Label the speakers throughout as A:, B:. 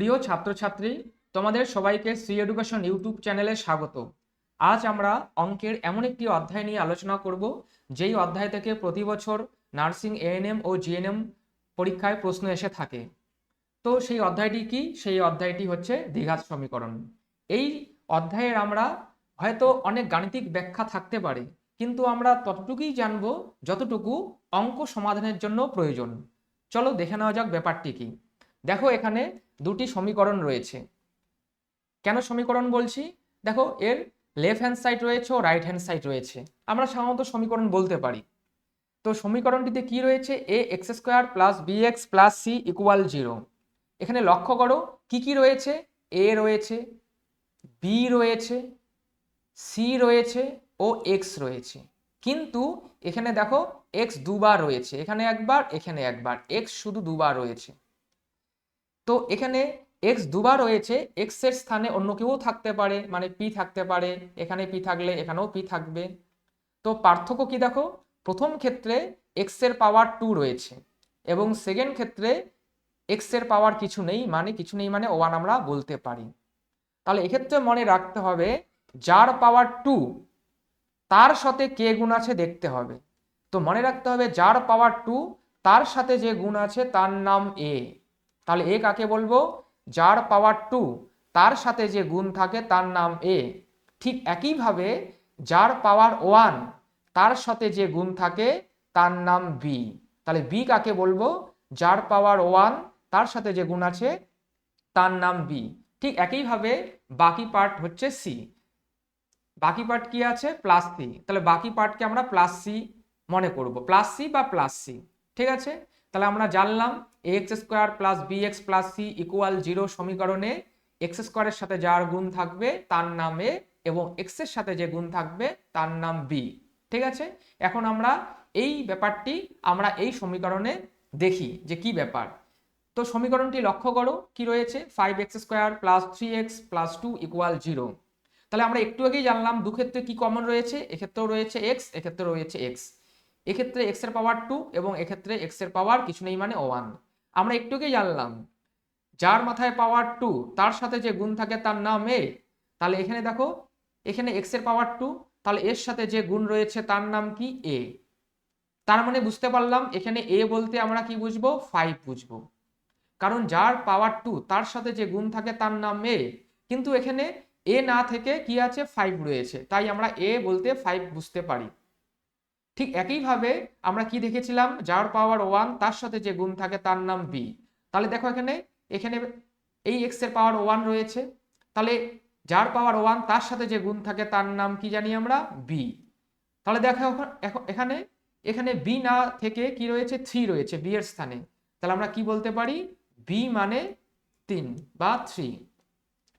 A: প্রিয় ছাত্রছাত্রী, তোমাদের সবাইকে শ্রী এডুকেশন ইউটিউব চ্যানেলে স্বাগত। আজ আমরা অঙ্কের এমন একটি অধ্যায় নিয়ে আলোচনা করব যেই অধ্যায় থেকে প্রতি বছর নার্সিং এএনএম ও জিএনএম পরীক্ষায় প্রশ্ন এসে থাকে। তো সেই অধ্যায়টি কি? সেই অধ্যায়টি হচ্ছে দ্বিঘাত সমীকরণ। এই অধ্যায়ের আমরা হয়তো অনেক গাণিতিক ব্যাখ্যা থাকতে পারে, কিন্তু আমরা ততটুকুই জানবো যতটুকু অঙ্ক সমাধানের জন্য প্রয়োজন। চলো দেখে নেওয়া যাক ব্যাপারটি কি। দেখো, এখানে দুটি সমীকরণ রয়েছে। কেন সমীকরণ বলছি? দেখো, এর লেফট হ্যান্ড সাইড রয়েছে ও রাইট হ্যান্ড সাইড রয়েছে। আমরা সাধারণত সমীকরণ বলতে পারি। তো সমীকরণটিতে কি রয়েছে? A x square plus b x plus c equal 0। এখানে লক্ষ্য করো কি কি রয়েছে। এ রয়েছে, বি রয়েছে, সি রয়েছে ও এক্স রয়েছে। কিন্তু এখানে দেখো এক্স দুবার রয়েছে, এখানে একবার, এখানে একবার, এক্স শুধু দুবার রয়েছে। তো এখানে এক্স দুবার রয়েছে, এক্স এর স্থানে অন্য কেউ থাকতে পারে, মানে পি থাকতে পারে। এখানে পি থাকলে এখানেও পি থাকবে। তো পার্থক্য কি দেখো, প্রথম ক্ষেত্রে এক্স এর পাওয়ার 2 রয়েছে এবং সেকেন্ড ক্ষেত্রে এক্স এর পাওয়ার কিছু নেই, মানে কিছু নেই মানে 1 আমরা বলতে পারি। তাহলে এক্ষেত্রে মনে রাখতে হবে যার পাওয়ার 2 তার সাথে কে গুণ আছে দেখতে হবে। তো মনে রাখতে হবে যার পাওয়ার 2 তার সাথে যে গুণ আছে তার নাম এ। তাহলে এ কাকে বলবো? যার পাওয়ার 2 তার সাথে যে গুণ থাকে তার নাম এ। ঠিক একইভাবে যার পাওয়ার 1 তার সাথে যে গুণ থাকে তার নাম বি। তাহলে বি কাকে বলবো? যার পাওয়ার 1 তার সাথে যে গুণ আছে তার নাম বি। ঠিক একইভাবে বাকি পার্ট হচ্ছে সি। বাকি পার্ট কি আছে? Plus c. তাহলে বাকি পার্টকে আমরা প্লাস সি মনে করব, প্লাস সি বা প্লাস সি। ঠিক আছে, তাহলে আমরা জানলাম x square plus b x plus c equal 0 সমীকরণে এক্স স্কোয়ারের সাথে যার গুণ থাকবে তার নাম এ এবং এক্স এর সাথে যে গুণ থাকবে তার নাম বি। ঠিক আছে, এখন আমরা এই ব্যাপারটি আমরা এই সমীকরণে দেখি যে কি ব্যাপার। তো সমীকরণটি লক্ষ্য করো কি রয়েছে, 5x square plus 3x plus 2 equal 0। তাহলে আমরা একটু আগেই জানলাম দুক্ষেত্রে কি কমন রয়েছে, এক্ষেত্রেও রয়েছে এক্স, এক্ষেত্রে রয়েছে এক্স। এক্ষেত্রে এক্স এর পাওয়ার 2 এবং এক্ষেত্রে এক্স এর পাওয়ার কিছু নেই মানে 1। আমরা একটু আগেই জানলাম যার মাথায় পাওয়ার 2 তার সাথে যে গুণ থাকে তার নাম এ। তাহলে এখানে দেখো, এখানে এক্স এর পাওয়ার 2, তাহলে এর সাথে যে গুণ রয়েছে তার নাম কি? এ। তার মানে বুঝতে পারলাম এখানে এ বলতে আমরা কি বুঝবো? 5 বুঝবো, কারণ যার পাওয়ার 2 তার সাথে যে গুণ থাকে তার নাম এ। কিন্তু এখানে এ না থেকে কি আছে? 5 রয়েছে, তাই আমরা এ বলতে 5 বুঝতে পারি। ঠিক একইভাবে আমরা কি দেখেছিলাম? যার পাওয়ার 1 তার সাথে যে গুণ থাকে তার নাম বি। তাহলে দেখো এখানে এখানে এই এক্স এর পাওয়ার 1 রয়েছে, তাহলে যার পাওয়ার 1 তার সাথে যে গুণ থাকে তার নাম কি জানি আমরা? বি। তাহলে দেখো এখানে এখানে বি না থেকে কি রয়েছে? 3 রয়েছে বি এর স্থানে। তাহলে আমরা কি বলতে পারি? বি মানে 3 বা 3।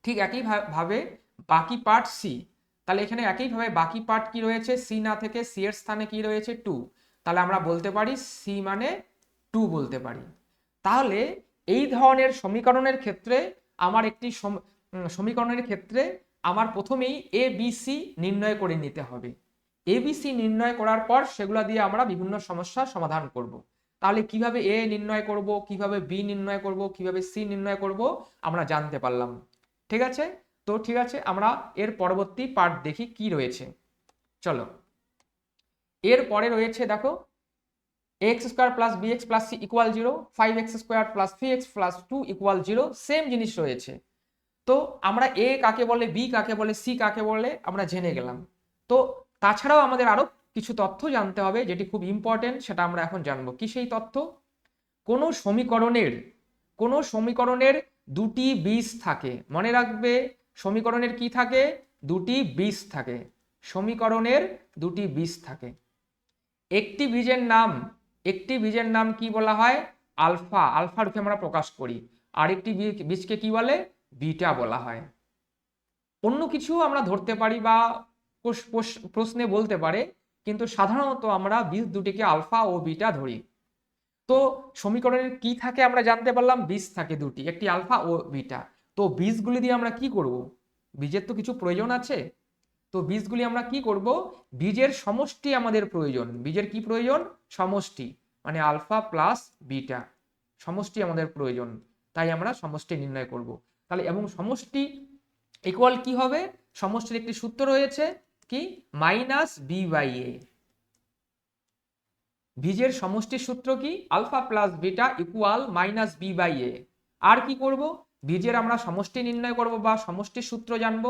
A: ঠিক একইভাবে বাকি পার্ট সি। তাহলে এখানে একইভাবে বাকি পার্ট কি রয়েছে? সি না থেকে সি এর স্থানে কি রয়েছে? 2। তাহলে আমরা বলতে পারি সি মানে 2 বলতে পারি। তাহলে এই ধরনের সমীকরণের ক্ষেত্রে আমার একটি সমীকরণের ক্ষেত্রে আমার প্রথমেই এ বি সি নির্ণয় করে নিতে হবে। এ বি সি নির্ণয় করার পর সেগুলো দিয়ে আমরা বিভিন্ন সমস্যার সমাধান করব। তাহলে কিভাবে এ নির্ণয় করব, কিভাবে বি নির্ণয় করব, কিভাবে সি নির্ণয় করব আমরা জানতে পারলাম। ঠিক আছে, তো ঠিক আছে, আমরা এর পরবর্তী পার্ট দেখি কি রয়েছে। চলো, এর পরে রয়েছে দেখো x square plus b x plus c equal 0, 5x square plus 3x plus 2 equal 0। Same জিনিস রয়েছে। তো আমরা এ কাকে বলে, বি কাকে বলে, সি কাকে বলে আমরা জেনে গেলাম। তো তাছাড়াও আমাদের আরো কিছু তথ্য জানতে হবে যেটি খুব ইম্পর্টেন্ট, সেটা আমরা এখন জানবো। কি সেই তথ্য? কোনো সমীকরণের কোনো সমীকরণের দুটি বীজ থাকে। মনে রাখবে, সমীকরণের কি থাকে? দুটি বীজ থাকে। সমীকরণের দুটি বীজ থাকে। একটি বীজের নাম কি বলা হয়? আলফা। আলফা রূপে আমরা প্রকাশ করি। আরেকটি বীজকে কি বলে? বিটা বলা হয়। অন্য কিছু আমরা ধরতে পারি বা প্রশ্নে বলতে পারে, কিন্তু সাধারণত আমরা বীজ দুটিকে আলফা ও বিটা ধরি। তো সমীকরণের কি থাকে আমরা জানতে পারলাম, বীজ থাকে দুটি, একটি আলফা ও বিটা। তো বীজগুলি দিয়ে আমরা কি করব? বীজের তো কিছু প্রয়োজন আছে। তো বীজগুলি আমরা কি করব? বীজের সমষ্টি আমাদের প্রয়োজন। বীজের কি প্রয়োজন? সমষ্টি, মানে আলফা প্লাস বিটা, সমষ্টি আমাদের প্রয়োজন। তাই আমরা সমষ্টি নির্ণয় করব। তাহলে এবং সমষ্টি ইকুয়াল কি হবে, সমষ্টির একটি সূত্র রয়েছে কি, মাইনাস বি বাই এ। বীজের সমষ্টির সূত্র কি, alpha plus beta equal minus b by a. আর কি করব, বীজের আমরা সমষ্টি নির্ণয় করব বা সমষ্টির সূত্র জানবো।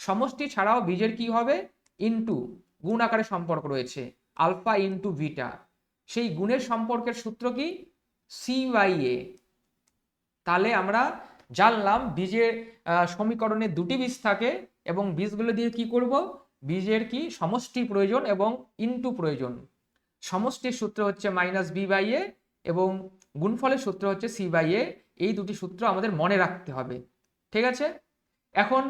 A: সমষ্টি ছাড়াও বীজের কি হবে, ইনটু গুণ আকারে সম্পর্ক রয়েছে, আলফা ইনটু বিটা। সেই গুণের সম্পর্কের সূত্র কি, সি বাই এ। তাহলে আমরা জানলাম বীজের সমীকরণে দুটি বীজ থাকে এবং বীজগুলো দিয়ে কি করব, বীজের কি সমষ্টি প্রয়োজন এবং ইনটু প্রয়োজন। সমষ্টির সূত্র হচ্ছে মাইনাস বি বাই এ এবং গুণফলের সূত্র হচ্ছে সি বাই এ। এই দুটি সূত্র আমাদের মনে রাখতে হবে। ঠিক আছে, এখন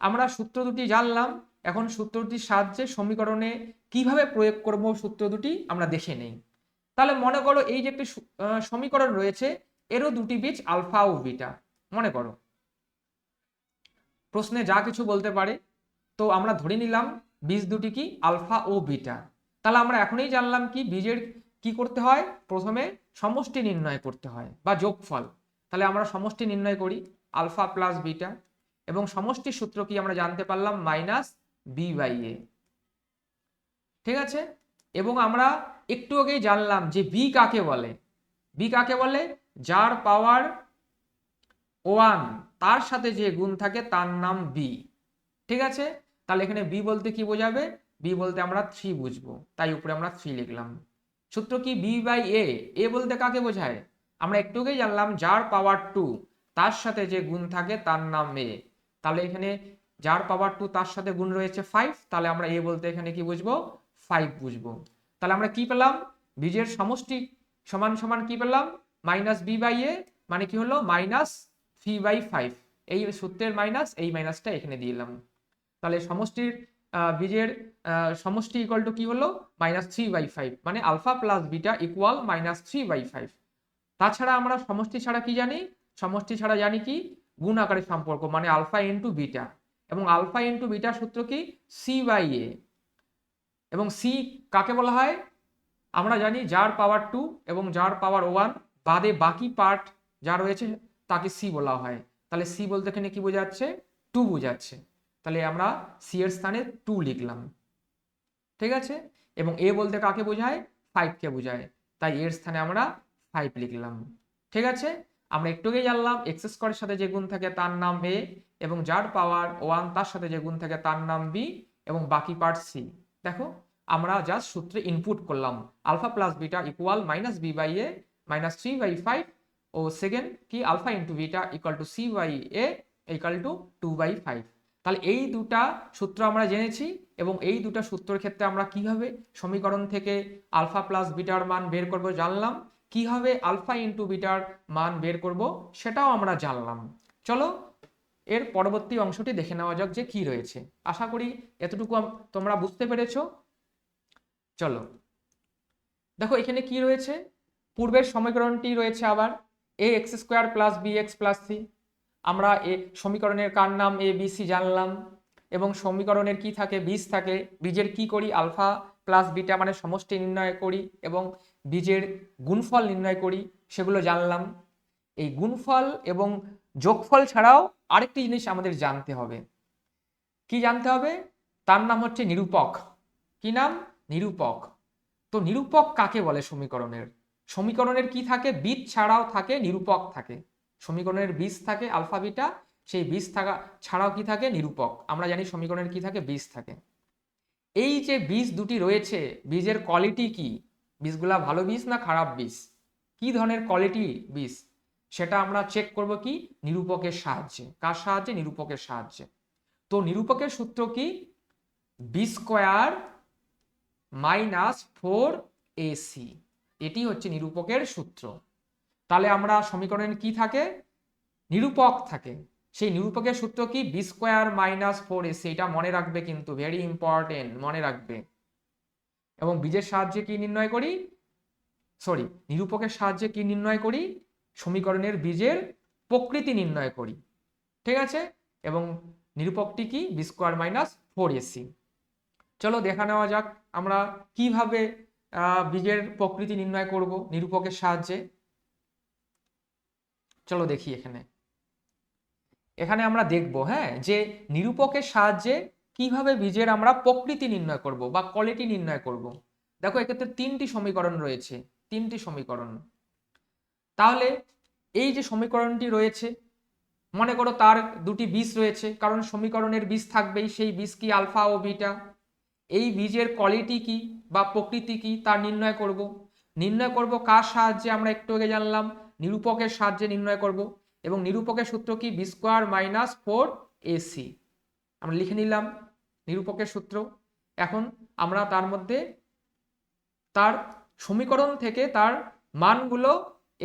A: আমরা সূত্র দুটি জানলাম। এখন সূত্র দুটির সাহায্যে সমীকরণে কিভাবে প্রয়োগ করব সূত্র দুটি আমরা দেখে নেই। তাহলে মনে করো এই যে একটি সমীকরণ রয়েছে, এরও দুটি বীজ আলফা ও বিটা। মনে করো প্রশ্নে যা কিছু বলতে পারে, তো আমরা ধরে নিলাম বীজ দুটি কি আলফা ও বিটা। তাহলে আমরা এখনই জানলাম কি বীজের কি করতে হয়, প্রথমে সমষ্টি নির্ণয় করতে হয় বা যোগফল। তাহলে আমরা সমষ্টি নির্ণয় করি আলফা প্লাস বিটা এবং সমষ্টির সূত্র কি আমরা জানতে পারলাম মাইনাস বি বাই এ। ঠিক আছে, এবং আমরা একটু আগেই জানলাম যে বি কাকে বলে। বি কাকে বলে, যার পাওয়ার 1 তার সাথে যে গুণ থাকে তার নাম বি। ঠিক আছে, তাহলে এখানে বি বলতে কি বোঝাবে, বি বলতে আমরা 3 বুঝবো, তাই উপরে আমরা 3 লিখলাম। সূত্র কি, বি বাই এ। এ বলতে কাকে বোঝায়, আমরা একটু আগেই জানলাম যার পাওয়ার 2 তার সাথে যে গুণ থাকে তার নাম এ। তাহলে এখানে যার পাওয়ার 2 তার সাথে গুণ রয়েছে 5, তাহলে আমরা এ বলতে এখানে কি বুঝবো, 5 বুঝবো। তাহলে আমরা কি পেলাম, বীজের সমষ্টি সমান সমান কি পেলাম, মাইনাস বি বাই এ, মানে কি হলো মাইনাস 3/5। এই সূত্রের মাইনাস, এই মাইনাসটা এখানে দিয়ে দিলাম। তাহলে সমষ্টির বীজের সমষ্টি ইকুয়াল টু কি হলো, -3/5, মানে আলফা প্লাস বিটা ইকুয়াল -3/5। তাছাড়া আমরা সমষ্টি ছাড়া কি জানি, সমষ্টি ছাড়া জানি কি গুণ আকারে সম্পর্ক, মানে আলফা ইন্টু বিটা। এবং আলফা ইন্টু বিটা সূত্র কি, সি বাই এ। এবং সি কাকে বলা হয়, আমরা জানি যার পাওয়ার 2 এবং যার পাওয়ার 1 বাদে বাকি পার্ট যা রয়েছে তাকে সি বলা হয়। তাহলে সি বলতে এখানে কি বোঝাচ্ছে, 2 বোঝাচ্ছে। তাহলে আমরা সি এর স্থানে 2 লিখলাম। ঠিক আছে, এবং এ বলতে কাকে বোঝায়, 5 কে বোঝায়, তাই এর স্থানে আমরা 5 লিখলাম। ঠিক আছে, আমরা একটু আগেই জানলাম এক্স স্কোয়ারের সাথে যে গুণ থাকে তার নাম এ এবং যার পাওয়ার 1 তার সাথে যে গুণ থাকে তার নাম বি এবং বাকি পার্ট সি। দেখো আমরা জাস্ট সূত্রে ইনপুট করলাম alpha plus beta equal minus b by a -3/5 ও সেকেন্ড কি alpha into beta equal to c by a equal to 2/5। তাহলে এই দুটা সূত্র আমরা জেনেছি এবং এই দুটা সূত্রের ক্ষেত্রে আমরা কিভাবে সমীকরণ থেকে আলফা প্লাস বিটার মান বের করব জানলাম, কিভাবে আলফা ইন্টু বিটার মান বের করব সেটাও আমরা জানলাম। চলো এর পরবর্তী অংশটি দেখে নেওয়া যাক যে কি রয়েছে। আশা করি এতটুকু তোমরা বুঝতে পেরেছো। চলো দেখো এখানে কি রয়েছে, পূর্বের সমীকরণটি রয়েছে আবার a x square plus b x plus c. আমরা এ সমীকরণের কার নাম এ বি সি জানলাম এবং সমীকরণের কি থাকে, বীজ থাকে। বীজের কি করি, আলফা প্লাস বিটা মানে সমষ্টি নির্ণয় করি এবং বীজের গুণফল নির্ণয় করি, সেগুলো জানলাম। এই গুণফল এবং যোগফল ছাড়াও আরেকটি জিনিস আমাদের জানতে হবে। কি জানতে হবে, তার নাম হচ্ছে নিরূপক। কি নাম, নিরূপক। তো নিরূপক কাকে বলে সমীকরণের, সমীকরণের কি থাকে, বীজ ছাড়াও থাকে নিরূপক থাকে। সমীকরণের বীজ থাকে আলফা বিটা, সেই বীজ থাকা ছাড়াও কি থাকে, নিরূপক। আমরা জানি সমীকরণের কি থাকে, বীজ থাকে। এই যে বীজ দুটি রয়েছে, বীজের কোয়ালিটি কি, বীজগুলা ভালো বীজ না খারাপ বীজ, কি ধরনের কোয়ালিটি বীজ, সেটা আমরা চেক করব কি, নিরূপকের সাহায্যে। কার সাহায্যে, নিরূপকের সাহায্যে। তো নিরূপকের সূত্র কি, বি স্কোয়ার -4ac, এটি হচ্ছে নিরূপকের সূত্র। তাহলে আমরা সমীকরণে কি থাকে, নিরূপক থাকে। সেই নিরূপকের সূত্র কি, বি স্কোয়ার -4ac। এটা মনে রাখবে কিন্তু, ভেরি ইম্পর্টেন্ট, মনে রাখবে। এবং বীজের সাহায্যে কি নির্ণয় করি, সরি নিরূপকের সাহায্যে কি নির্ণয় করি, সমীকরণের বীজের প্রকৃতি নির্ণয় করি। ঠিক আছে, এবং নিরূপকটি কি, বি স্কোয়ার -4ac। চলো দেখা নেওয়া যাক আমরা কিভাবে বীজের প্রকৃতি নির্ণয় করব নিরূপকের সাহায্যে। চলো দেখি এখানে আমরা দেখব, হ্যাঁ, যে নিরূপকের সাহায্যে কিভাবে বীজের আমরা প্রকৃতি নির্ণয় করব বা কোয়ালিটি নির্ণয় করব। দেখো এক্ষেত্রে তিনটি সমীকরণ রয়েছে, তিনটি সমীকরণ। তাহলে এই যে সমীকরণটি রয়েছে, মনে করো তার দুটি বীজ রয়েছে, কারণ সমীকরণের বীজ থাকবেই, সেই বীজ কি আলফা ও বিটা। এই বীজের কোয়ালিটি কি বা প্রকৃতি কি তা নির্ণয় করব কার সাহায্যে? আমরা একটু আগে জানলাম নিরূপকের সাহায্যে নির্ণয় করব। এবং নিরূপকের সূত্র কি? B square minus 4ac। আমরা লিখে নিলাম নিরূপকের সূত্র। এখন আমরা তার মধ্যে তার সমীকরণ থেকে তার মানগুলো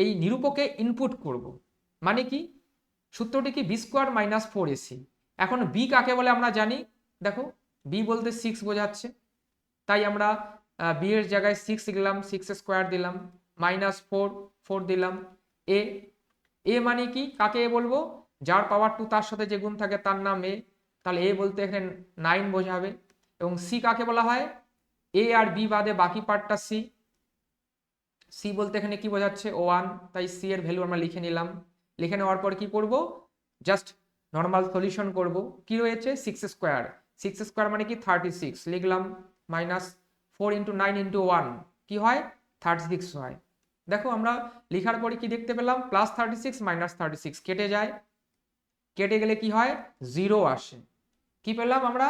A: এই নিরূপকে ইনপুট করব। মানে কি? সূত্রটি কি? B square minus 4ac। এখন বি কাকে বলে আমরা জানি, দেখো বি বলতে 6 বোঝাচ্ছে, তাই আমরা বি এর জায়গায় 6 লিখলাম, 6 স্কোয়ার দিলাম, মাইনাস 4 দিলাম। এ মানে কি? কাকে এ বলবো? যার পাওয়ার 2 তার সাথে যে গুণ থাকে তার নাম এ, তাহলে এ বলতে এখানে 9 বোঝাবে। এবং সি কাকে বলা হয়? এ আর বি বাদে বাকি পার্টটা সি। সি বলতে এখানে কি বোঝাচ্ছে? 1, তাই সি এর ভ্যালু আমরা লিখে নিলাম। লিখে নেওয়ার পর কি করব? জাস্ট নর্মাল সলিউশন করব। কি রয়েছে? 6 স্কোয়ার, 6 স্কোয়ার মানে কি 36 লিখলাম, মাইনাস 4 ইন্টু 9 ইন্টু 1 কি হয়? 36 হয়। দেখো আমরা লিখার পরে কি দেখতে পেলাম? প্লাস 36 মাইনাস 36 কেটে যায়, কেটে গেলে কি হয়? 0 আসে। কি পেলাম আমরা?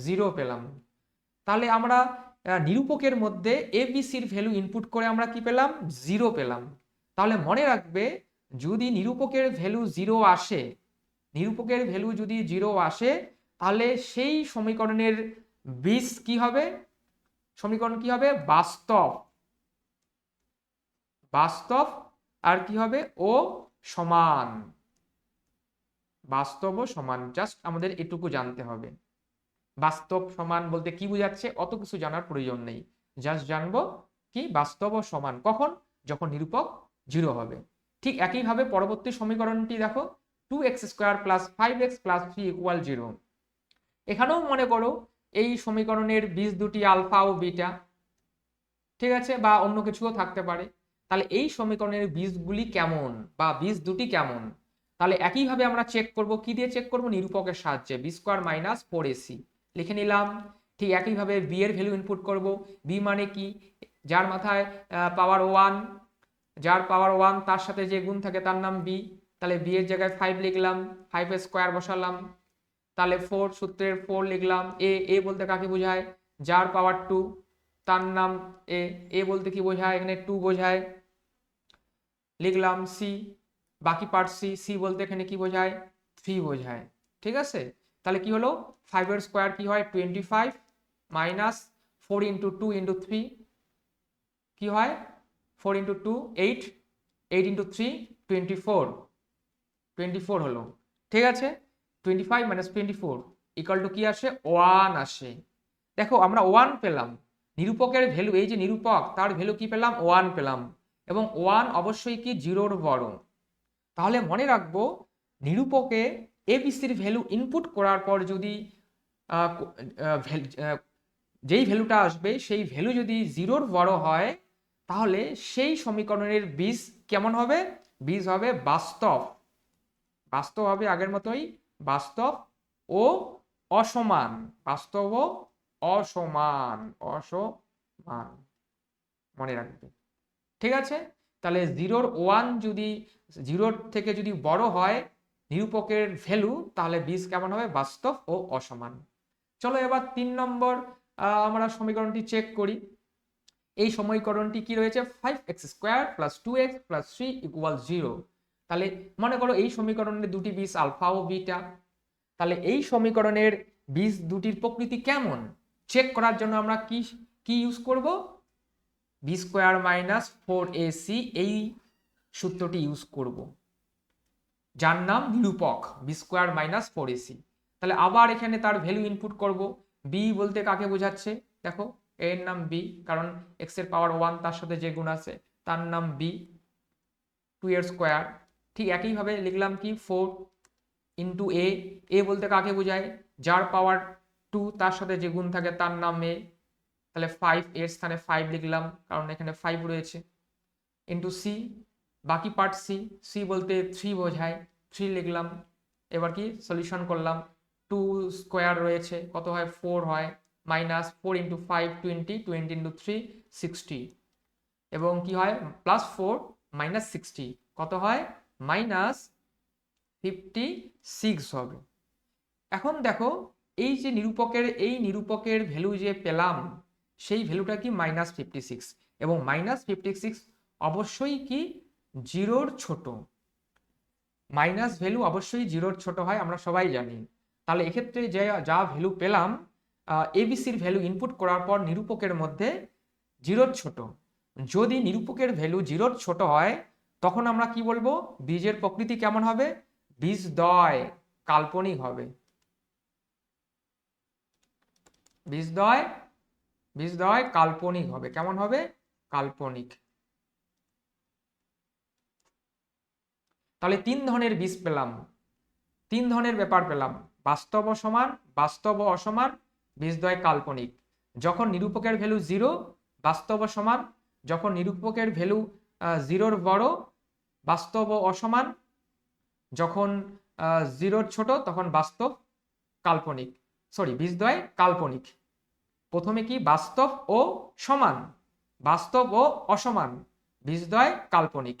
A: 0 পেলাম। তাহলে আমরা নিরূপকের মধ্যে এবিসির ভ্যালু ইনপুট করে আমরা কি পেলাম? 0 পেলাম। তাহলে মনে রাখবে, যদি নিরূপকের ভ্যালু 0 আসে, নিরূপকের ভ্যালু যদি 0 আসে, তাহলে সেই সমীকরণের বীজ কি হবে? সমীকরণ কি হবে? বাস্তব। বাস্তব আর কি হবে? ও সমান। বাস্তব ও সমান, জাস্ট আমাদের এটুকু জানতে হবে। বাস্তব সমান বলতে কি বোঝাচ্ছে অত কিছু জানার প্রয়োজন নেই, জাস্ট জানবো কি বাস্তব ও সমান কখন? যখন নিরূপক 0 হবে। ঠিক একইভাবে পরবর্তী সমীকরণটি দেখো, 2x square plus 5x plus 3 equal 0। এখানেও মনে করো এই সমীকরণের বীজ দুটি আলফা ও বিটা, ঠিক আছে, বা অন্য কিছুও থাকতে পারে। তাহলে এই সমীকরণের বীজগুলি কেমন বা বীজ দুটি কেমন? তাহলে একইভাবে আমরা চেক করব। কি দিয়ে চেক করব? নিরূপকের সাহায্যে। বি স্কোয়ার মাইনাস 4ac লিখে নিলাম। ঠিক একইভাবে বি এর ভ্যালু ইনপুট করব। বি মানে কি? যার মাথায় পাওয়ার 1, যার পাওয়ার 1 তার সাথে যে গুণ থাকে তার নাম বি। তাহলে বি এর জায়গায় 5 লিখলাম, 5 এর স্কোয়ার বসালাম, তাহলে 4 সূত্রের 4 লিখলাম। এ বলতে কাকে বোঝায়? যার পাওয়ার 2 তার নাম এ বলতে কি বোঝায়? এখানে 2 বোঝায়, লিখলাম সি। বাকি পার্ট সি বলতে এখানে কি বোঝায়? 3 বোঝায়। ঠিক আছে, তাহলে কি হলো? 5 এর স্কোয়ার কি হয়? 25 মাইনাস 4 ইন্টু 2 ইন্টু 3 কি হয়? 4 ইন্টু 2 8, 8 ইন্টু 3 24 হলো। ঠিক আছে, 25 মাইনাস 24 ইকুয়াল টু কি আসে? 1 আসে। দেখো আমরা 1 পেলাম। নিরূপকের ভ্যালু, এই যে নিরূপক তার ভ্যালু কি পেলাম? 1 পেলাম। এবং 1 অবশ্যই কি 0-র বড়। তাহলে মনে রাখবো, নিরূপকে এবিসির ভ্যালু ইনপুট করার পর যদি যেই ভ্যালুটা আসবে সেই ভ্যালু যদি 0-র বড় হয়, তাহলে সেই সমীকরণের বীজ কেমন হবে? বীজ হবে বাস্তব। বাস্তব হবে আগের মতোই, বাস্তব ও অসমান। বাস্তব ও অসমান, অসমান মনে রাখবে। ঠিক আছে, তাহলে 0-1 যদি 0 থেকে যদি বড় হয় নিরূপকের ভ্যালু, তাহলে বীজ কেমন হবে? বাস্তব ও অসমান। চলো এবার 3 নম্বর আমরা সমীকরণটি চেক করি। এই সমীকরণটি কি রয়েছে? 5x square plus 2x plus 3 equal 0। তাহলে মনে করো এই সমীকরণের দুটি বীজ আলফা ও বিটা। তাহলে এই সমীকরণের বীজ দুটির প্রকৃতি কেমন চেক করার জন্য আমরা কি ইউজ করব? বি স্কোয়ার মাইনাস 4ac এই সূত্রটি ইউজ করব, যার নাম নিরূপক বি স্কোয়ার মাইনাস 4ac। তাহলে আবার এখানে তার ভ্যালু ইনপুট করব। বি বলতে কাকে বোঝাচ্ছে? দেখো এর নাম বি, কারণ এক্স এর পাওয়ার 1 তার সাথে যে গুণ আছে তার নাম বি, 2 এর স্কোয়ার। ঠিক একইভাবে লিখলাম কি 4 ইন্টু এ বলতে কাকে বোঝায়? যার পাওয়ার 2 তার সাথে যে গুণ থাকে তার নাম এ। তাহলে 5 এর স্থানে 5 লিখলাম, কারণ এখানে 5 রয়েছে, ইন্টু সি। বাকি পার্ট সি, সি বলতে 3 বোঝায়, 3 লিখলাম। এবার কি সলিউশন করলাম, 2 স্কোয়ার রয়েছে, কত হয় 4 হয়, মাইনাস 4 ইন্টু 5 20, 20 ইন্টু 3 60, এবং কি হয় প্লাস 4 মাইনাস 60 কত হয় মাইনাস 56 হবে। এখন দেখো এই যে নিরূপকের ভ্যালু যে পেলাম, সেই ভ্যালুটা কি -56, এবং -56 অবশ্যই কি জিরোর ছোট, মাইনাস ভ্যালু অবশ্যই জিরোর ছোট হয়, আমরা সবাই জানি। তাহলে এক্ষেত্রে যে যা ভ্যালু পেলাম, এবিসির ভ্যালু ইনপুট করার পর নিরূপকের মধ্যে জিরোর ছোট, যদি নিরূপকের ভ্যালু জিরোর ছোট হয় তখন আমরা কি বলবো, বীজের প্রকৃতি কেমন হবে, বীজদ্বয় কাল্পনিক হবে। বীজদ্বয় কাল্পনিক হবে, কেমন হবে, কাল্পনিক। তাহলে 3 ধরনের বীজ পেলাম, 3 ধরনের ব্যাপার পেলাম, বাস্তব ও সমান, বাস্তব ও অসমান, বীজদ্বয় কাল্পনিক। যখন নিরূপকের ভ্যালু 0 বাস্তব ও সমান, যখন নিরূপকের ভ্যালু 0-র বড় বাস্তব ও অসমান, যখন 0-র ছোট তখন বাস্তব কাল্পনিক, বীজদ্বয় কাল্পনিক। প্রথমে কি বাস্তব ও সমান, বাস্তব ও অসমান, বীজদ্বয় কাল্পনিক।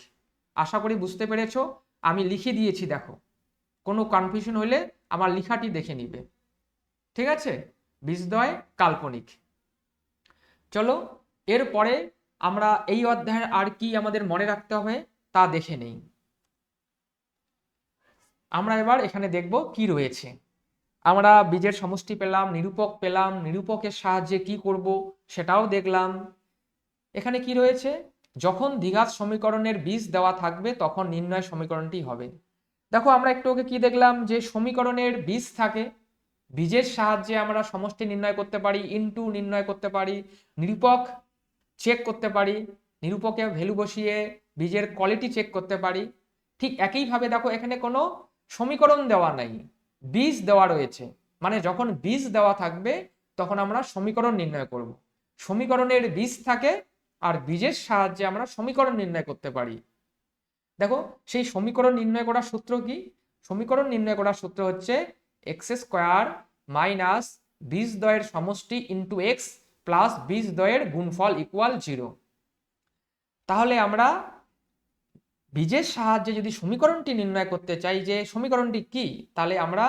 A: আশা করি বুঝতে পেরেছো, আমি লিখে দিয়েছি, দেখো কোনো কনফিউশন হলে আমার লেখাটি দেখে নিবে, ঠিক আছে, বীজদ্বয় কাল্পনিক। চলো এরপরে আমরা এই অধ্যায়ের আর কি আমাদের মনে রাখতে হবে তা দেখে নেই। আমরা এবার এখানে দেখব কি রয়েছে। আমরা বীজের সমষ্টি পেলাম, নিরূপক পেলাম, নিরূপকের সাহায্যে কি করব সেটাও দেখলাম। এখানে কি রয়েছে, যখন দ্বিঘাত সমীকরণের বীজ দেওয়া থাকবে তখন নির্ণয় সমীকরণটি হবে। দেখো আমরা একটু আগে কি দেখলাম, যে সমীকরণের বীজ থাকে, বীজের সাহায্যে আমরা সমষ্টি নির্ণয় করতে পারি, ইনটু নির্ণয় করতে পারি, নিরূপক চেক করতে পারি, নিরূপকে ভ্যালু বসিয়ে বীজের কোয়ালিটি চেক করতে পারি। ঠিক একইভাবে দেখো এখানে কোনো সমীকরণ দেওয়া নাই, বীজ দেওয়া রয়েছে, মানে যখন বীজ দেওয়া থাকবে তখন আমরা সমীকরণ নির্ণয় করব। সমীকরণের বীজ থাকে আর বীজের সাহায্যে আমরা সমীকরণ নির্ণয় করতে পারি। দেখো সেই সমীকরণ নির্ণয় করার সূত্র কি, সমীকরণ নির্ণয় করার সূত্র হচ্ছে এক্স স্কোয়ার মাইনাস বীজদ্বয়ের সমষ্টি ইন্টু এক্স প্লাস বীজদ্বয়ের গুণফল ইকুয়াল 0। তাহলে আমরা বীজের সাহায্যে যদি সমীকরণটি নির্ণয় করতে চাই যে সমীকরণটি কি, তাহলে আমরা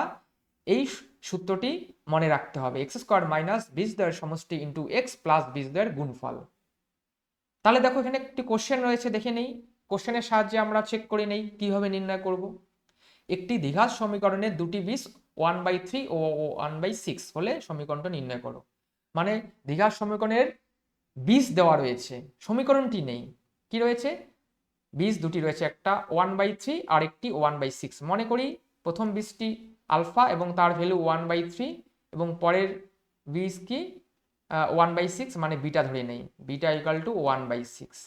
A: এই সূত্রটি মনে রাখতে হবে, এক্স স্কোয়ার মাইনাস বীজদ্বয়ের সমষ্টি ইন্টু এক্স প্লাস বীজদ্বয়ের গুণফল। তাহলে দেখো এখানে একটি কোশ্চেন রয়েছে, দেখে নেই, কোশ্চেনের সাহায্যে আমরা চেক করে নেই কিভাবে নির্ণয় করব। একটি দ্বিঘাত সমীকরণের দুটি বীজ 1/3 ও 1/6 হলে সমীকরণটা নির্ণয় করো। মানে দ্বিঘাত সমীকরণের বীজ দেওয়া রয়েছে, সমীকরণটি নেই, কি রয়েছে, বীজ দুটি রয়েছে, একটা 1/3 আর একটি 1/6। মনে করি প্রথম বীজটি আলফা এবং তার ভ্যালু 1/3, এবং পরের বীজ কি 1/6, মানে বিটা ধরে নেই, বিটা ইকুয়াল টু 1/6।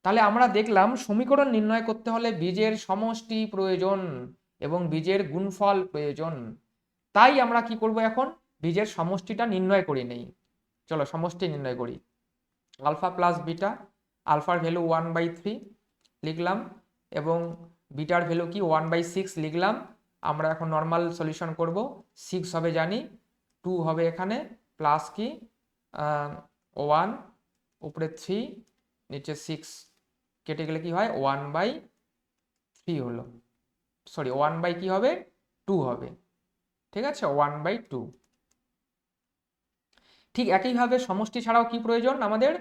A: তাহলে আমরা দেখলাম সমীকরণ নির্ণয় করতে হলে বীজের সমষ্টি প্রয়োজন এবং বীজের গুণফল প্রয়োজন। তাই আমরা কি করব, এখন বীজের সমষ্টিটা নির্ণয় করে নেই। চলো সমষ্টি নির্ণয় করি, আলফা প্লাস বিটা, আলফার ভ্যালু 1/3 লিখলাম এবং বিটার ভ্যালু কি 1/6 লিখলাম। আমরা এখন নর্মাল সলিউশন করব, 6 হবে জানি, 2 হবে এখানে, প্লাস কি 1, উপরে 3, নিচে 6, কেটে গেলে কি হয় 1/3 হলো, 1 কি হবে 2 হবে, ঠিক আছে, 1/2। ঠিক একইভাবে সমষ্টি ছাড়াও কি প্রয়োজন, আমাদের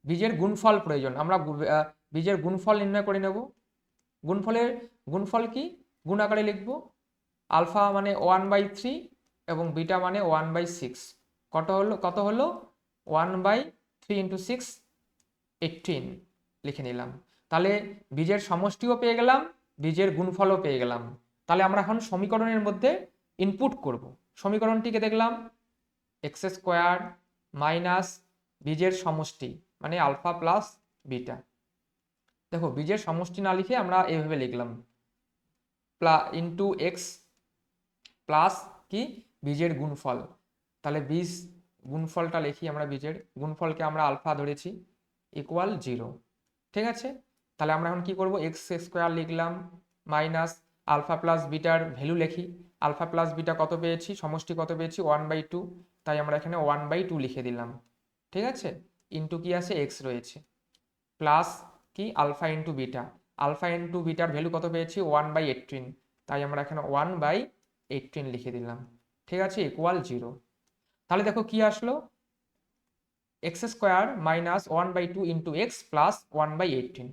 A: বীজের গুণফল প্রয়োজন। আমরা বীজের গুণফল নির্ণয় করে নেব। গুণফল কি গুণ আকারে লিখব, আলফা মানে 1/3 এবং বিটা মানে 1/6, কত হলো 1/3 ইন্টু 6 18 লিখে নিলাম। তাহলে বীজের সমষ্টিও পেয়ে গেলাম, বীজের গুণফলও পেয়ে গেলাম। তাহলে আমরা এখন সমীকরণের মধ্যে ইনপুট করব। সমীকরণটিকে দেখলাম এক্স স্কোয়ার মাইনাস বীজের সমষ্টি মানে আলফা প্লাস বিটা। দেখো বীজের সমষ্টি না লিখে আমরা এভাবে লিখলাম ইন্টু এক্স প্লাস কি বীজের গুণফল। তাহলে বীজ গুণফলটা লিখি আমরা, বীজের গুণফলকে আমরা আলফা ধরেছি ইকুয়াল 0, ঠিক আছে। তাহলে আমরা এখন কি করব, এক্স স্কোয়ার লিখলাম মাইনাস আলফা প্লাস বিটার ভ্যালু লিখি। আলফা প্লাস বিটা কত পেয়েছি, সমষ্টি কত পেয়েছি 1/2, তাই আমরা এখানে 1/2 লিখে দিলাম। ঠিক আছে, ইন্টু কি আছে এক্স রয়েছে, প্লাস কি alpha into beta, alpha into বিটার ভ্যালু কত পেয়েছি 1/18, তাই আমরা এখানে 1/18 লিখে দিলাম। ঠিক আছে, ইকুয়াল 0। তাহলে দেখো কি আসলো, x square minus 1/2 into x plus 1/18।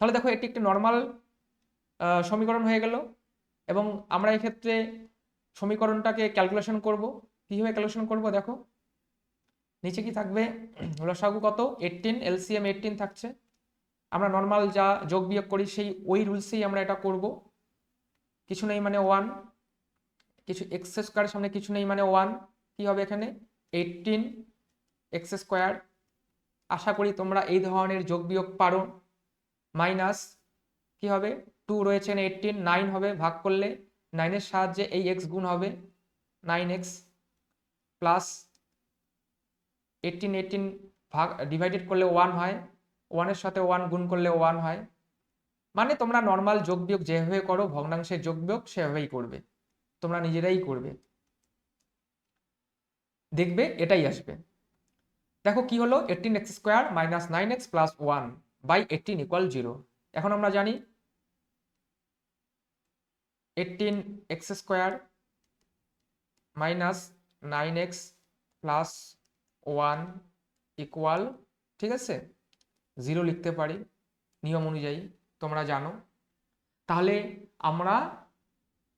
A: তাহলে দেখো এটি একটি নর্মাল সমীকরণ হয়ে গেল। এবং আমরা এক্ষেত্রে সমীকরণটাকে ক্যালকুলেশন করব। কীভাবে ক্যালকুলেশন করব, দেখো নিচে কি থাকবে, লসাগু কত 18, এলসিএম 18 থাকছে। আমরা নর্মাল যা যোগ বিয়োগ করি সেই ওই রুলসেই আমরা এটা করব। কিছু নেই মানে 1, কিছু এক্স স্কোয়ারের সামনে কিছু নেই মানে 1, কি হবে এখানে 18 এক্স স্কোয়ার। আশা করি তোমরা এই ধরনের যোগ বিয়োগ পারো। মাইনাস কি হবে 2 রয়েছে 18, 9 হবে, ভাগ করলে 9-এর সাহায্যে এই এক্স গুণ হবে 9x, প্লাস 18 ভাগ ডিভাইডেড করলে 1 হয়, 1-এর সাথে 1 গুণ করলে 1 হয়। মানে তোমরা নর্মাল যোগ বিয়োগ যেভাবে করো ভগ্নাংশের যোগ বিয়োগ সেভাবেই করবে, তোমরা নিজেরাই করবে, দেখবে এটাই আসবে। দেখো কি হলো 18x square minus 9x plus 1/18 equal 0। এখন আমরা জানি 18x square minus 9x plus 1 equal, ঠিক আছে 0 লিখতে পারি নিয়ম অনুযায়ী, তোমরা জানো। তাহলে আমরা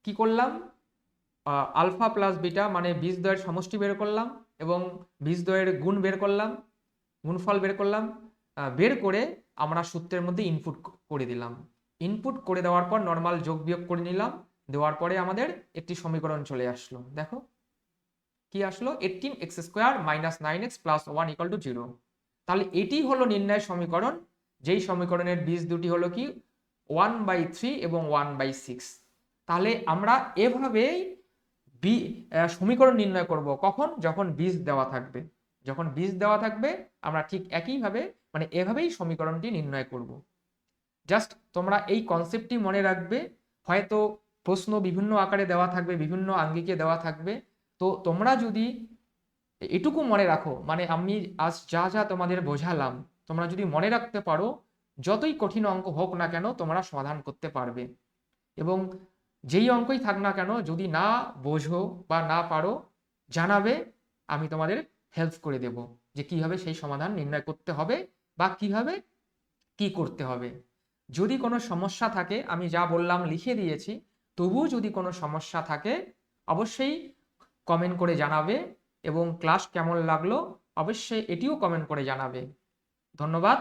A: কি করলাম, আলফা প্লাস বিটা মানে বীজদ্বয়ের সমষ্টি বের করলাম এবং বীজদ্বয়ের গুণ বের করলাম, গুণফল বের করলাম। বের করে আমরা সূত্রের মধ্যে ইনপুট করে দিলাম। ইনপুট করে দেওয়ার পর নর্মাল যোগ বিয়োগ করে নিলাম, দেওয়ার পরে আমাদের একটি সমীকরণ চলে আসলো। দেখো কি আসলো, 18x square minus 9x plus 1 equal to 0। তাহলে এটি হলো নির্ণয় সমীকরণ, যেই সমীকরণের বীজ দুটি হলো কি 1/3 এবং 1/6। তাহলে আমরা এভাবেই সমীকরণ নির্ণয় করব, কখন, যখন বীজ দেওয়া থাকবে। যখন বীজ দেওয়া থাকবে আমরা ঠিক একইভাবে মানে এভাবেই সমীকরণটি নির্ণয় করব। জাস্ট তোমরা এই কনসেপ্টটি মনে রাখবে। হয়তো প্রশ্ন বিভিন্ন আকারে দেওয়া থাকবে, বিভিন্ন আঙ্গিকে দেওয়া থাকবে, তো তোমরা যদি এটুকু মনে রাখো, মানে আমি আজ যা যা তোমাদের বোঝালাম তোমরা যদি মনে রাখতে পারো, যতই কঠিন অঙ্ক হোক না কেন তোমরা সমাধান করতে পারবে। এবং যেই অঙ্কই থাক না কেন যদি না বোঝো বা না পারো জানাবে, আমি তোমাদের হেল্প করে দেব যে কিভাবে সেই সমাধান নির্ণয় করতে হবে বা কিভাবে কি করতে হবে। যদি কোনো সমস্যা থাকে, আমি যা বললাম লিখে দিয়েছি, তবুও যদি কোনো সমস্যা থাকে অবশ্যই কমেন্ট করে জানাবে এবং ক্লাস কেমন লাগলো অবশ্যই এটিও কমেন্ট করে জানাবে। ধন্যবাদ।